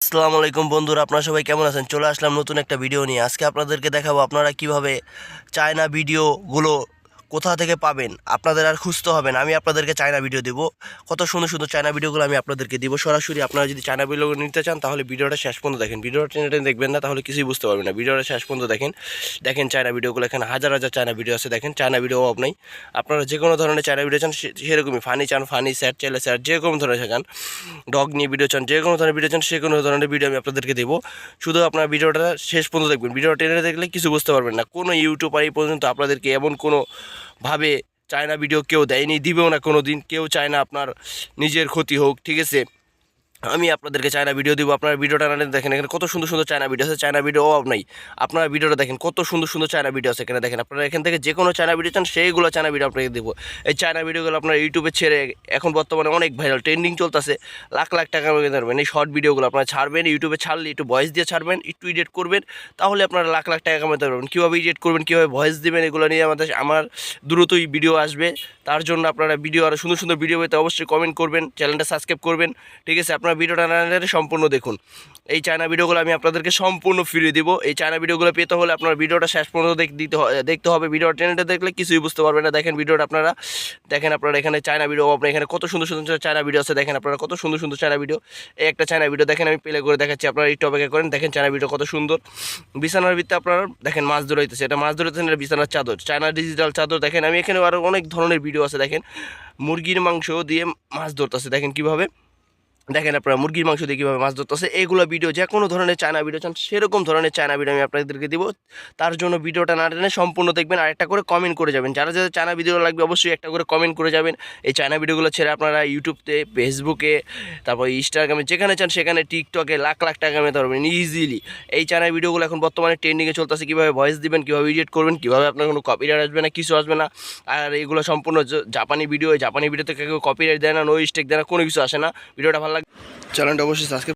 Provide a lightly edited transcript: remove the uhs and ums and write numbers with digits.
আসসালামু আলাইকুম বন্ধুরা, আপনারা সবাই কেমন আছেন? চলে আসলাম নতুন একটা ভিডিও নিয়ে। আজকে আপনাদেরকে দেখাবো আপনারা কিভাবে চায়না ভিডিওগুলো কোথা থেকে পাবেন। আপনাদের আর খুঁজতে হবে না, আমি আপনাদেরকে চায়না ভিডিও দেবো। কত সুন্দর সুন্দর চায়না ভিডিওগুলো আমি আপনাদেরকে দিব সরাসরি। আপনারা যদি চায়না ভিডিও নিতে চান তাহলে ভিডিওটা শেষ পর্যন্ত দেখেন। ভিডিওটা টেনে টেনে দেখবেন না, তাহলে কিছুই বুঝতে পারবেন না। ভিডিওটা শেষ পর্যন্ত দেখেন। দেখেন চায়না ভিডিওগুলো, এখানে হাজার হাজার চায়না ভিডিও আছে। দেখেন চায়না ভিডিও অভাব নাই। আপনারা যে কোনো ধরনের চায়না ভিডিও চান সেরকমই, ফানি চান ফানি, স্যাড চাইলে স্যাড, যে কোনো ধরনের চান, ডগ নিয়ে ভিডিও চান, যে কোনো ধরনের ভিডিও চান, সে কোনো ধরনের ভিডিও আমি আপনাদেরকে দেবো। শুধু আপনার ভিডিওটা শেষ পর্যন্ত দেখবেন। ভিডিওটা টেনে দেখলে কিছু বুঝতে পারবেন না। কোনো ইউটিউবার এই পর্যন্ত আপনাদেরকে এমন কোনো ভাবে চায়না ভিডিও কেউ দেয়নি, দিবেও না কোনো দিন। কেউ চায় না আপনার নিজের ক্ষতি হোক, ঠিক আছে? আমি আপনাদেরকে চায়না ভিডিও দিব। আপনারা ভিডিওটা না দেখেন, এখানে কত সুন্দর সুন্দর চায়না ভিডিও আছে। চায়না ভিডিও অভাব নাই। আপনারা ভিডিওটা দেখেন, কত সুন্দর সুন্দর চায়না ভিডিও আছে এখানে। দেখেন আপনারা এখান থেকে যে কোনো চায়না ভিডিও চান সেইগুলো চায়না ভিডিও আপনাকে দেবো। এই চায়না ভিডিওগুলো আপনারা ইউটিউবে ছেড়ে এখন বর্তমানে অনেক ভাইরাল, ট্রেন্ডিং চলতেছে। লাখ লাখ টাকা পারবেন এই শর্ট ভিডিওগুলো আপনারা ছাড়বেন। ইউটিউবে ছাড়লে একটু ভয়েস দিয়ে ছাড়বেন, একটু এডিট করবেন, তাহলে আপনারা লাখ লাখ টাকা কামাতে পারবেন। কীভাবে এডিট করবেন, কীভাবে ভয়েস দেবেন, এগুলো নিয়ে আমার দ্রুতই ভিডিও আসবে। তার জন্য আপনারা ভিডিও আরও সুন্দর সুন্দর ভিডিও পেতে অবশ্যই কমেন্ট করবেন, চ্যানেলটা সাবস্ক্রাইব করবেন, ঠিক আছে? আপনারা ভিডিওটা না সম্পূর্ণ দেখুন। এই চায়না ভিডিওগুলো আমি আপনাদেরকে সম্পূর্ণ ফ্রি দিব। এই চায়না ভিডিওগুলো পেতে হলে আপনার ভিডিওটা শেষ পর্যন্ত দেখতে হবে। ভিডিও টেনেটা দেখলে কিছুই বুঝতে পারবেন না। দেখেন ভিডিওটা আপনারা দেখেন। আপনারা এখানে চায়না ভিডিও, আপনার এখানে কত সুন্দর সুন্দর চায়না ভিডিও আছে। দেখেন আপনারা কত সুন্দর সুন্দর চায়না ভিডিও। এই একটা চায়না ভিডিও দেখেন, আমি প্লে করে দেখাচ্ছি, আপনারা একটু অপেক্ষা করেন। দেখেন চায়না ভিডিও কত সুন্দর। বিছানার ভিতরে আপনারা দেখেন মাছ ধরাইতেছে, এটা মাছ ধরাইতেছেন, এটা বিছানার চাদর, চায়না ডিজিটাল চাদর। দেখেন আমি এখানে আরও অনেক ধরনের ভিডিও আছে। দেখেন মুরগির মাংস দিয়ে মাছ ধরতেছে, দেখেন কীভাবে। দেখেন আপনারা মুরগির মাংস দিয়ে কীভাবে মাছ ধরতেছে। এগুলো ভিডিও যে কোনো ধরনের চায়না ভিডিও চান সেরকম ধরনের চায়না ভিডিও আমি আপনাদেরকে দিব। তার জন্য ভিডিওটা না টেনে সম্পূর্ণ দেখবেন, আর একটা করে কমেন্ট করে যাবেন। যারা যারা চায়না ভিডিও লাগবে অবশ্যই একটা করে কমেন্ট করে যাবেন। এই চায়না ভিডিওগুলো ছেড়ে আপনারা ইউটিউবতে, ফেসবুকে, তারপর ইনস্টাগ্রামে, যেখানে চান সেখানে, টিকটকে লাখ লাখ টাকা কামাতে পারবেন ইজিলি। এই চায়না ভিডিওগুলো এখন বর্তমানে ট্রেন্ডিংয়ে চলতেছে। কীভাবে ভয়েস দিবেন, কীভাবে এডিট করবেন, কীভাবে আপনার কোনো কপিরাইট আসবে না, কিছু আসবে না। আর এগুলো সম্পূর্ণ জাপানি ভিডিও। জাপানি ভিডিওতে কেউ কপিরাইট দেয় না, নো স্টেক দেয় না, কোনো কিছু আসে না। ভিডিওটা ভালো লাগে, চ্যানেলটা অবশ্যই সাবস্ক্রাইব